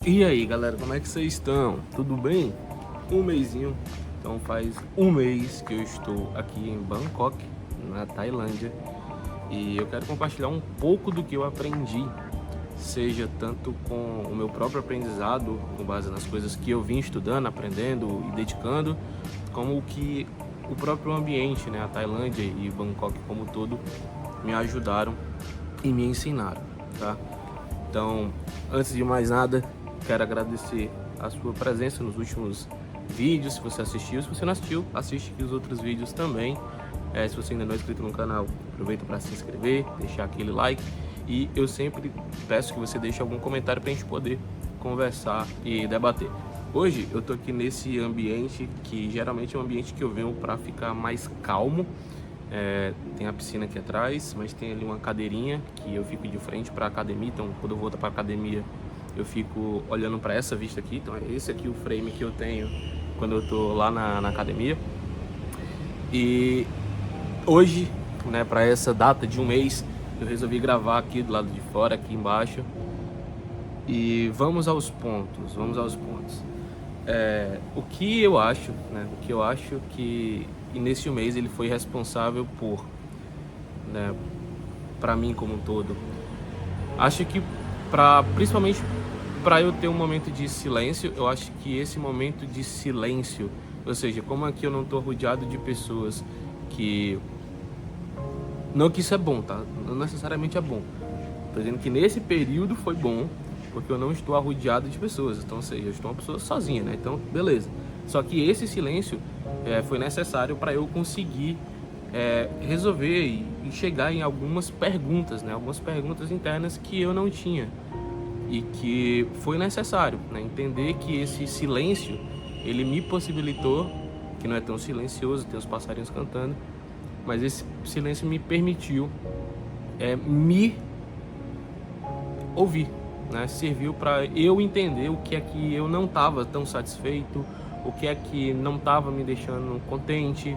E aí galera, como é que vocês estão? Tudo bem? Um mesinho, então faz um mês que eu estou aqui em Bangkok, na Tailândia, e eu quero compartilhar um pouco do que eu aprendi, seja tanto com o meu próprio aprendizado, com base nas coisas que eu vim estudando, aprendendo e dedicando, como o que o próprio ambiente, né, a Tailândia e Bangkok como um todo, me ajudaram e me ensinaram, tá? Então, antes de mais nada, quero agradecer a sua presença nos últimos vídeos, se você assistiu. Se você não assistiu, assiste aqui os outros vídeos também. Se você ainda não é inscrito no canal, aproveita para se inscrever, deixar aquele like. E eu sempre peço que você deixe algum comentário para a gente poder conversar e debater. Hoje eu tô aqui nesse ambiente que geralmente é um ambiente que eu venho para ficar mais calmo. Tem a piscina aqui atrás, mas tem ali uma cadeirinha que eu fico de frente para a academia. Então quando eu volto para a academia eu fico olhando para essa vista aqui. Então é esse aqui o frame que eu tenho quando eu tô lá na academia. E hoje, né, para essa data de um mês, eu resolvi gravar aqui do lado de fora, aqui embaixo. E vamos aos pontos, o que eu acho, né, o que eu acho que nesse mês ele foi responsável por, né, para mim como um todo. Acho que principalmente para eu ter um momento de silêncio, eu acho que esse momento de silêncio, ou seja, como aqui eu não estou rodeado de pessoas que... Não que isso é bom, tá? Não necessariamente é bom. Tô dizendo que nesse período foi bom, porque eu não estou rodeado de pessoas. Então, ou seja, eu estou uma pessoa sozinha, né? Então, beleza. Só que esse silêncio foi necessário para eu conseguir resolver e chegar em algumas perguntas, né? Algumas perguntas internas que eu não tinha. E que foi necessário, né? Entender que esse silêncio, ele me possibilitou, que não é tão silencioso, tem os passarinhos cantando, mas esse silêncio me permitiu me ouvir, né? Serviu para eu entender o que é que eu não estava tão satisfeito, o que é que não estava me deixando contente,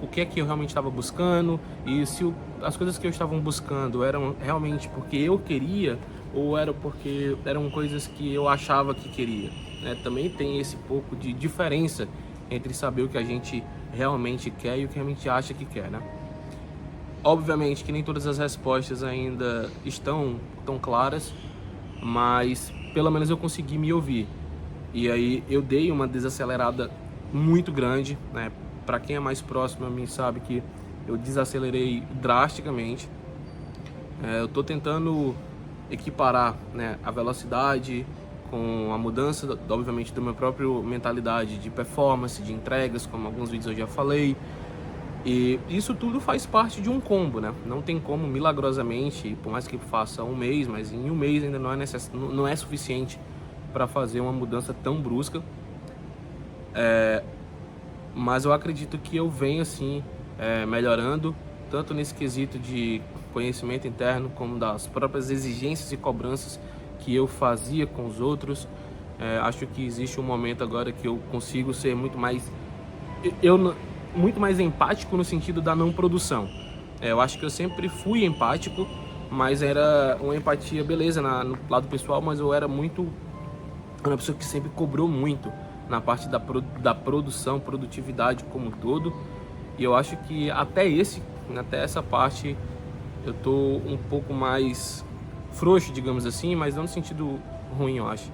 o que é que eu realmente estava buscando, e se as coisas que eu estava buscando eram realmente porque eu queria ou era porque eram coisas que eu achava que queria, né? Também tem esse pouco de diferença entre saber o que a gente realmente quer e o que a gente acha que quer, né? Obviamente que nem todas as respostas ainda estão tão claras, mas pelo menos eu consegui me ouvir. E aí eu dei uma desacelerada muito grande, né? Para quem é mais próximo a mim sabe que eu desacelerei drasticamente. Eu tô tentando equiparar, né, a velocidade com a mudança, obviamente, da minha própria mentalidade de performance, de entregas, como alguns vídeos eu já falei. E isso tudo faz parte de um combo, né? Não tem como milagrosamente, por mais que faça um mês, mas em um mês ainda não é suficiente para fazer uma mudança tão brusca. Mas eu acredito que eu venho assim melhorando, tanto nesse quesito de conhecimento interno, como das próprias exigências e cobranças que eu fazia com os outros. Acho que existe um momento agora que eu consigo ser muito mais muito mais empático no sentido da não produção. Eu acho que eu sempre fui empático, mas era uma empatia, beleza, no lado pessoal, mas eu era uma pessoa que sempre cobrou muito na parte da produção, produtividade como um todo. E eu acho que até essa parte eu tô um pouco mais frouxo, digamos assim, mas não no sentido ruim, eu acho.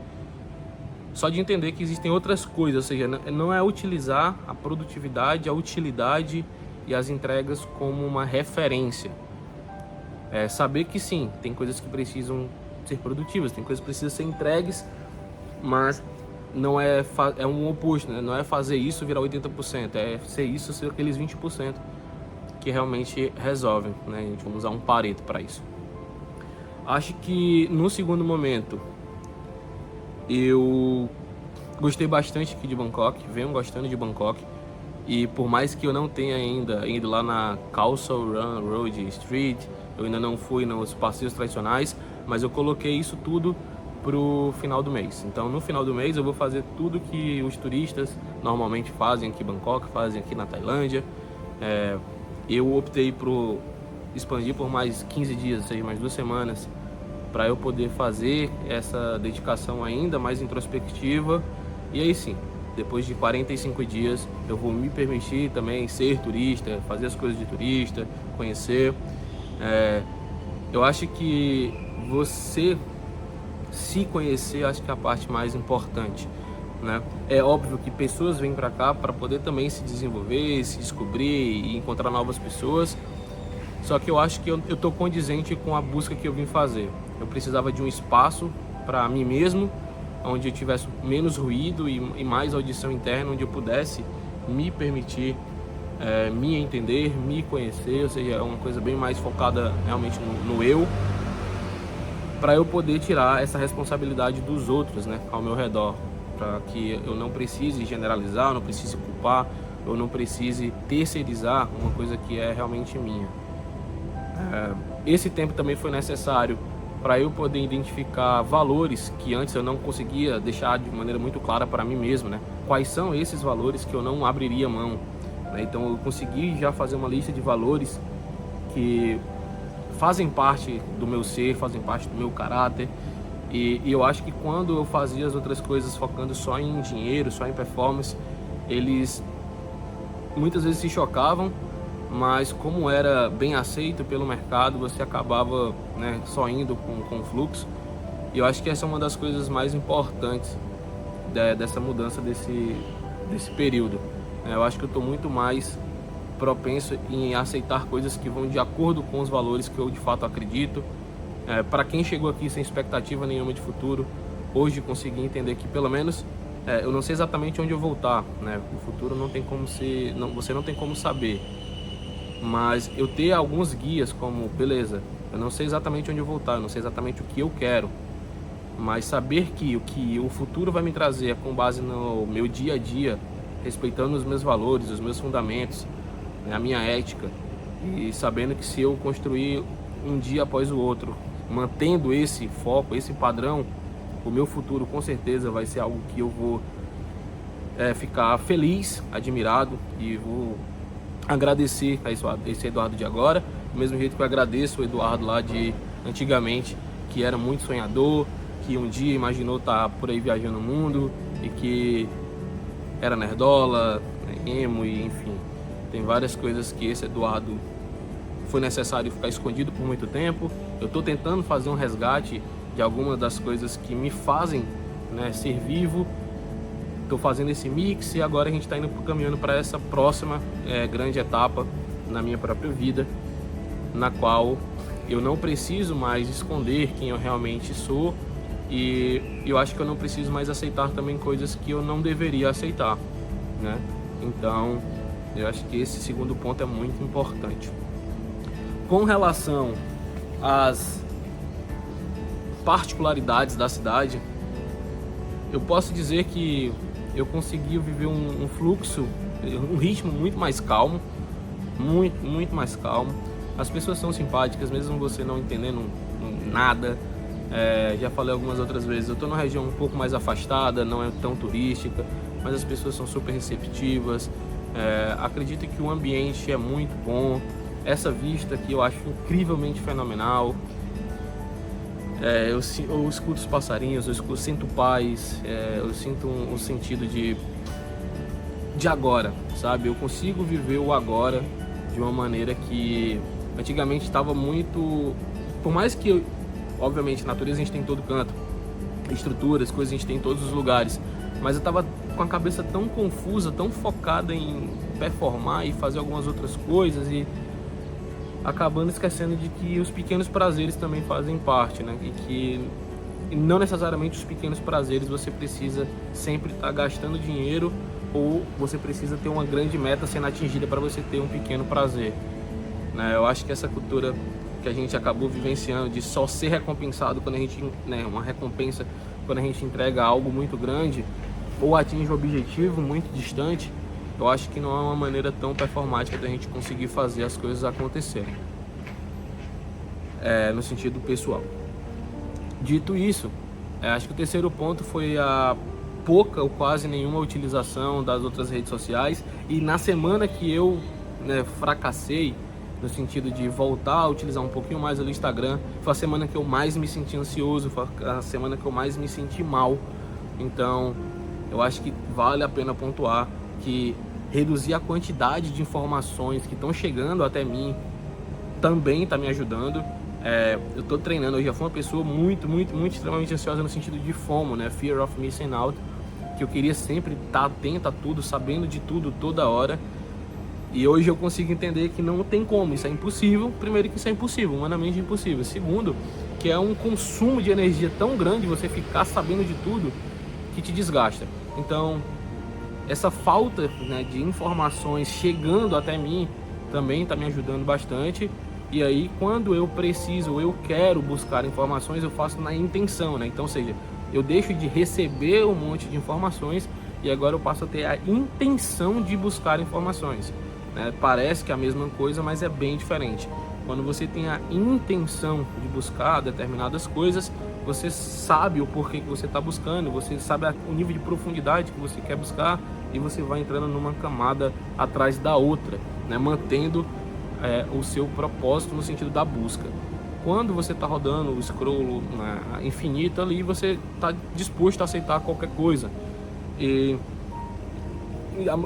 Só de entender que existem outras coisas, ou seja, não é utilizar a produtividade, a utilidade e as entregas como uma referência. Saber que sim, tem coisas que precisam ser produtivas, tem coisas que precisam ser entregues, mas não é um oposto, né? Não é fazer isso virar 80%, é ser isso, ser aqueles 20% que realmente resolvem, né? A gente vai usar um Pareto para isso. Acho que no segundo momento eu gostei bastante aqui de Bangkok, venho gostando de Bangkok, e por mais que eu não tenha ainda ido lá na Khao Run Road Street, eu ainda não fui nos passeios tradicionais, mas eu coloquei isso tudo pro final do mês. Então no final do mês eu vou fazer tudo que os turistas normalmente fazem aqui em Bangkok, fazem aqui na Tailândia. Eu optei por expandir por mais 15 dias, ou seja, mais 2 semanas, para eu poder fazer essa dedicação ainda mais introspectiva. E aí sim, depois de 45 dias, eu vou me permitir também ser turista, fazer as coisas de turista, conhecer. Eu acho que você se conhecer, acho que é a parte mais importante, né? É óbvio que pessoas vêm para cá para poder também se desenvolver, se descobrir e encontrar novas pessoas. Só que eu acho que eu tô condizente com a busca que eu vim fazer. Eu precisava de um espaço para mim mesmo, onde eu tivesse menos ruído e mais audição interna, onde eu pudesse me permitir me entender, me conhecer, ou seja, é uma coisa bem mais focada realmente no eu, para eu poder tirar essa responsabilidade dos outros, né, ao meu redor, para que eu não precise generalizar, eu não precise culpar, eu não precise terceirizar uma coisa que é realmente minha. Esse tempo também foi necessário para eu poder identificar valores que antes eu não conseguia deixar de maneira muito clara para mim mesmo, né? Quais são esses valores que eu não abriria mão, né? Então eu consegui já fazer uma lista de valores que fazem parte do meu ser, fazem parte do meu caráter, e eu acho que quando eu fazia as outras coisas focando só em dinheiro, só em performance, eles muitas vezes se chocavam, mas como era bem aceito pelo mercado, você acabava, né, só indo com o fluxo. E eu acho que essa é uma das coisas mais importantes dessa mudança desse período. Eu acho que eu estou muito mais propenso em aceitar coisas que vão de acordo com os valores que eu de fato acredito. Para quem chegou aqui sem expectativa nenhuma de futuro, hoje consegui entender que pelo menos eu não sei exatamente onde eu vou estar, né? O futuro não tem como você não tem como saber. Mas eu ter alguns guias como, beleza, eu não sei exatamente onde eu vou estar, eu não sei exatamente o que eu quero, mas saber que o que o futuro vai me trazer é com base no meu dia a dia, respeitando os meus valores, os meus fundamentos, né, a minha ética, e sabendo que se eu construir um dia após o outro, mantendo esse foco, esse padrão, o meu futuro com certeza vai ser algo que eu vou ficar feliz, admirado, e vou agradecer a esse Eduardo de agora, do mesmo jeito que eu agradeço o Eduardo lá de antigamente, que era muito sonhador, que um dia imaginou estar por aí viajando o mundo e que era nerdola, né, emo, e enfim, tem várias coisas que esse Eduardo foi necessário ficar escondido por muito tempo. Eu estou tentando fazer um resgate de algumas das coisas que me fazem, né, ser vivo. Estou fazendo esse mix e agora a gente está caminhando para essa próxima grande etapa na minha própria vida, na qual eu não preciso mais esconder quem eu realmente sou, e eu acho que eu não preciso mais aceitar também coisas que eu não deveria aceitar, né? Então eu acho que esse segundo ponto é muito importante. Com relação às particularidades da cidade, eu posso dizer que eu consegui viver um fluxo, um ritmo muito mais calmo, muito mais calmo. As pessoas são simpáticas, mesmo você não entendendo nada. Já falei algumas outras vezes, eu estou numa região um pouco mais afastada, não é tão turística, mas as pessoas são super receptivas. Acredito que o ambiente é muito bom. Essa vista aqui eu acho incrivelmente fenomenal. Eu escuto os passarinhos, sinto paz, eu sinto um sentido de agora, sabe? Eu consigo viver o agora de uma maneira que antigamente estava muito... Por mais que, obviamente, natureza a gente tem em todo canto, estruturas, coisas a gente tem em todos os lugares, mas eu estava com a cabeça tão confusa, tão focada em performar e fazer algumas outras coisas, e acabando esquecendo de que os pequenos prazeres também fazem parte, né? E que não necessariamente os pequenos prazeres você precisa sempre estar gastando dinheiro, ou você precisa ter uma grande meta sendo atingida para você ter um pequeno prazer, né? Eu acho que essa cultura que a gente acabou vivenciando de só ser recompensado quando a gente, né, uma recompensa quando a gente entrega algo muito grande ou atinge um objetivo muito distante, eu acho que não é uma maneira tão performática da gente conseguir fazer as coisas acontecerem, no sentido pessoal. Dito isso, acho que o terceiro ponto foi a pouca ou quase nenhuma utilização das outras redes sociais. E na semana que eu, né, fracassei, no sentido de voltar a utilizar um pouquinho mais o Instagram. Foi a semana que eu mais me senti ansioso, foi a semana que eu mais me senti mal. Então, eu acho que vale a pena pontuar que reduzir a quantidade de informações que estão chegando até mim também está me ajudando. Eu estou treinando, eu já fui uma pessoa muito extremamente ansiosa no sentido de FOMO, né? Fear of Missing Out, que eu queria sempre estar atento a tudo, sabendo de tudo, toda hora. E hoje eu consigo entender que não tem como, isso é impossível. Primeiro, que isso é impossível, humanamente impossível. Segundo, que é um consumo de energia tão grande você ficar sabendo de tudo que te desgasta. Então, essa falta, né, de informações chegando até mim também está me ajudando bastante. E aí, quando eu preciso, eu quero buscar informações, eu faço na intenção, né? Então, ou seja, eu deixo de receber um monte de informações e agora eu passo a ter a intenção de buscar informações, né? Parece que é a mesma coisa, mas é bem diferente. Quando você tem a intenção de buscar determinadas coisas, você sabe o porquê que você está buscando, você sabe o nível de profundidade que você quer buscar e você vai entrando numa camada atrás da outra, né? Mantendo o seu propósito no sentido da busca. Quando você está rodando o scroll infinito ali, você está disposto a aceitar qualquer coisa. E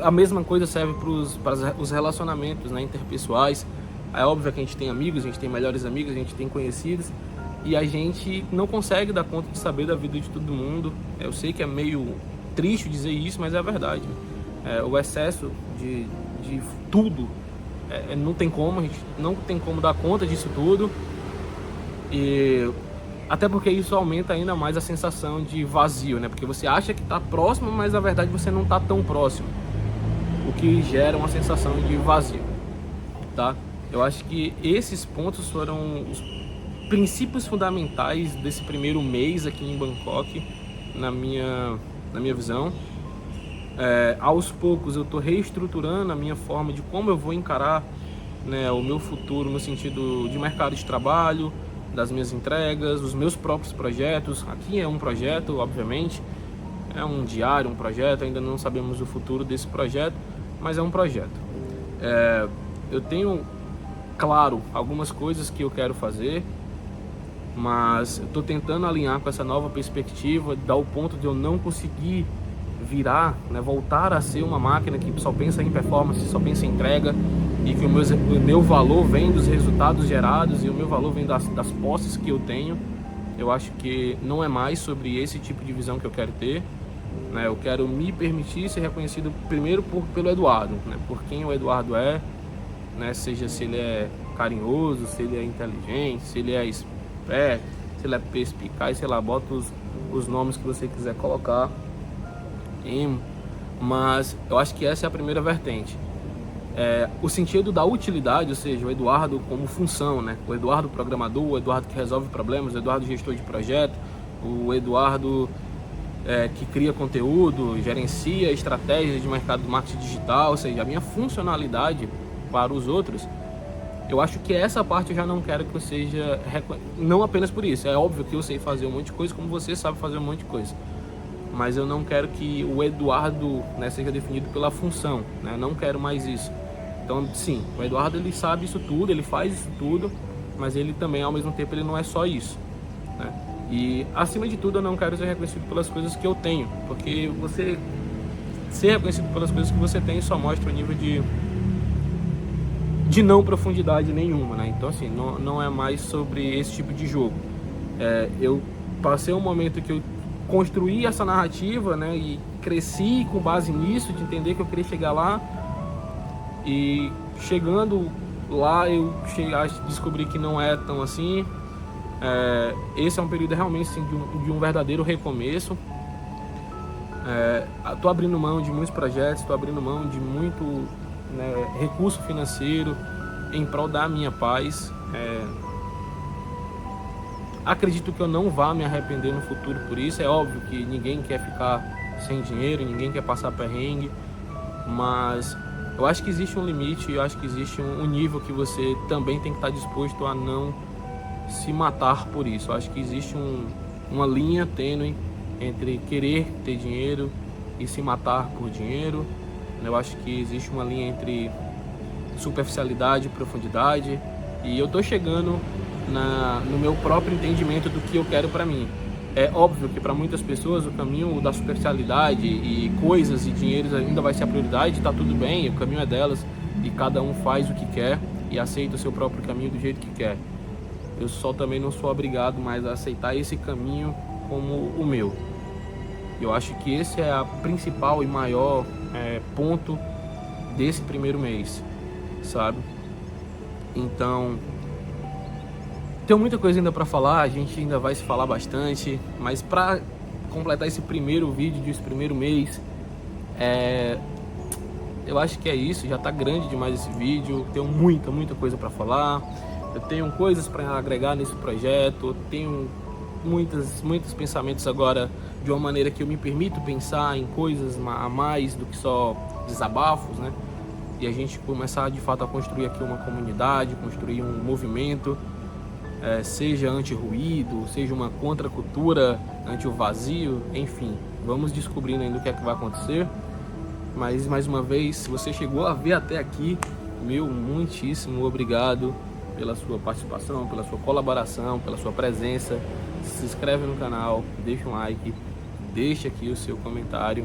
a mesma coisa serve para os relacionamentos, né, interpessoais. É óbvio que a gente tem amigos, a gente tem melhores amigos, a gente tem conhecidos, e a gente não consegue dar conta de saber da vida de todo mundo. Eu sei que é meio triste dizer isso, mas é a verdade. O excesso de tudo, não tem como, a gente não tem como dar conta disso tudo. E até porque isso aumenta ainda mais a sensação de vazio, né? Porque você acha que está próximo, mas na verdade você não está tão próximo, o que gera uma sensação de vazio, tá? Eu acho que esses pontos foram os princípios fundamentais desse primeiro mês aqui em Bangkok, na minha visão. Aos poucos eu estou reestruturando a minha forma de como eu vou encarar, né, o meu futuro no sentido de mercado de trabalho, das minhas entregas, os meus próprios projetos. Aqui é um projeto, obviamente, é um diário, um projeto, ainda não sabemos o futuro desse projeto, mas é um projeto. Eu tenho, claro, algumas coisas que eu quero fazer, mas eu estou tentando alinhar com essa nova perspectiva, ao ponto de eu não conseguir virar, né, voltar a ser uma máquina que só pensa em performance, só pensa em entrega, e que o meu valor vem dos resultados gerados e o meu valor vem das posses que eu tenho. Eu acho que não é mais sobre esse tipo de visão que eu quero ter, né? Eu quero me permitir ser reconhecido primeiro pelo Eduardo, né? Por quem o Eduardo é, né? Seja se ele é carinhoso, se ele é inteligente, se ele é esperto, se ele é perspicaz, sei lá, bota os nomes que você quiser colocar. Mas eu acho que essa é a primeira vertente. O sentido da utilidade, ou seja, o Eduardo como função, né? O Eduardo programador, o Eduardo que resolve problemas, o Eduardo gestor de projeto, o Eduardo que cria conteúdo, gerencia estratégias de mercado de marketing digital, ou seja, a minha funcionalidade para os outros. Eu acho que essa parte eu já não quero que eu seja, não apenas por isso. É óbvio que eu sei fazer um monte de coisa, como você sabe fazer um monte de coisa. Mas eu não quero que o Eduardo, né, seja definido pela função, né? Eu não quero mais isso. Então, sim, o Eduardo, ele sabe isso tudo, ele faz isso tudo, mas ele também, ao mesmo tempo, ele não é só isso, né? E, acima de tudo, eu não quero ser reconhecido pelas coisas que eu tenho, porque você ser reconhecido pelas coisas que você tem só mostra o nível de não profundidade nenhuma, né? Então, assim, não é mais sobre esse tipo de jogo. Eu passei um momento que eu construí essa narrativa, né, e cresci com base nisso, de entender que eu queria chegar lá, e chegando lá eu descobri que não é tão assim. Esse é um período realmente assim, de um verdadeiro recomeço. Tô abrindo mão de muitos projetos, tô abrindo mão de muito, né, recurso financeiro em prol da minha paz. Acredito que eu não vá me arrepender no futuro por isso. É óbvio que ninguém quer ficar sem dinheiro, ninguém quer passar perrengue, mas eu acho que existe um limite, eu acho que existe um nível que você também tem que estar disposto a não se matar por isso. Eu acho que existe uma linha tênue entre querer ter dinheiro e se matar por dinheiro. Eu acho que existe uma linha entre superficialidade, profundidade, e eu tô chegando no meu próprio entendimento do que eu quero para mim. É óbvio que para muitas pessoas o caminho da superficialidade e coisas e dinheiros ainda vai ser a prioridade, tá tudo bem, o caminho é delas e cada um faz o que quer e aceita o seu próprio caminho do jeito que quer. Eu só também não sou obrigado mais a aceitar esse caminho como o meu. Eu acho que esse é a principal e maior ponto desse primeiro mês, sabe? Então, tem muita coisa ainda para falar, a gente ainda vai se falar bastante, mas para completar esse primeiro vídeo desse primeiro mês, eu acho que é isso. Já tá grande demais esse vídeo, tenho muita coisa para falar, eu tenho coisas para agregar nesse projeto, eu tenho muitos pensamentos agora de uma maneira que eu me permito pensar em coisas a mais do que só desabafos, né? E a gente começar de fato a construir aqui uma comunidade, construir um movimento, seja anti-ruído, seja uma contracultura, anti o vazio, enfim, vamos descobrindo ainda o que é que vai acontecer. Mas mais uma vez, se você chegou a ver até aqui, meu muitíssimo obrigado pela sua participação, pela sua colaboração, pela sua presença. Se inscreve no canal, deixa um like, deixa aqui o seu comentário.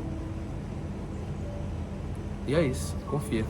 E é isso, confia.